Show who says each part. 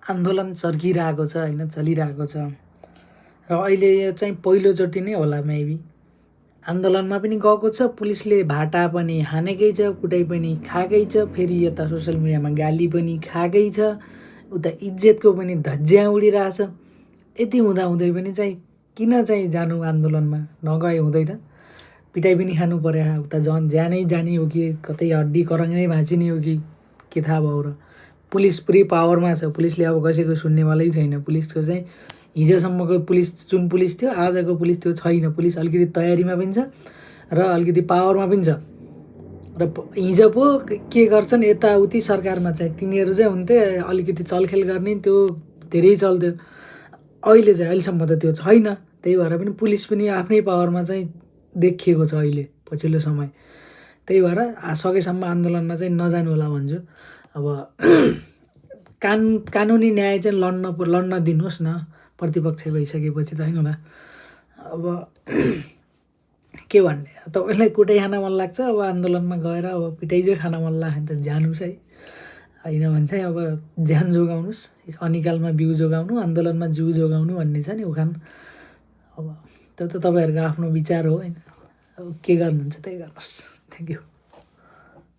Speaker 1: आन्दोलन चर्किरहेको छ होइन, चलिरहेको छ र अहिले यो चाहिँ पहिलोचोटि नै होला मेबी। आन्दोलनमा पनि गएको छ, पुलिसले भाटा पनि हानेकै छ, कुटाइ पनि खाएकै छ, फेरि यता सोसियल मिडियामा गाली पनि खाएकै छ, उता इज्जतको पनि धज्जिया उडिरहेछ। यति हुँदाहुँदै पनि चाहिँ किन चाहिँ जानु आन्दोलनमा, नगए हुँदैन। पिटाइ पनि खानु पर्यो, उता ज्यानै जाने हो कि कतै हड्डी करङ्गै भाँचिने हो कि के थाहा भयो र। पुलिस पुरै पावरमा छ, पुलिसले अब कसैको सुन्नेवालै छैन। पुलिसको चाहिँ हिजोसम्मको पुलिस जुन पुलिस थियो, आजको पुलिस त्यो छैन। पुलिस अलिकति तयारीमा पनि छ र अलिकति पावरमा पनि छ। र हिजो पो के गर्छन् यताउति सरकारमा चाहिँ तिनीहरू चाहिँ हुन्थे अलिकति चलखेल गर्ने, त्यो धेरै चल्थ्यो। अहिले चाहिँ अहिलेसम्म त त्यो छैन। त्यही भएर पनि पुलिस पनि आफ्नै पावरमा चाहिँ देखिएको छ अहिले पछिल्लो समय। त्यही भएर सकेसम्म आन्दोलनमा चाहिँ नजानु होला भन्छु। अब कानुनी न्याय चाहिँ लड्न दिनुहोस् न, प्रतिपक्ष भइसकेपछि त होइन र। अब के भन्ने, तपाईँलाई कुटाइ खान मन लाग्छ, अब आन्दोलनमा गएर अब पिटाइ चाहिँ खान मन लाग्यो भने त जानुहोस् है, होइन भने चाहिँ अब ज्यान जोगाउनुहोस्, अनिकालमा बिउ जोगाउनु, आन्दोलनमा जिउ जोगाउनु भन्ने छ नि उखान। अब त्यो त तपाईँहरूको आफ्नो विचार हो होइन, अब के गर्नुहुन्छ त्यही गर्नुहोस्। Thank you.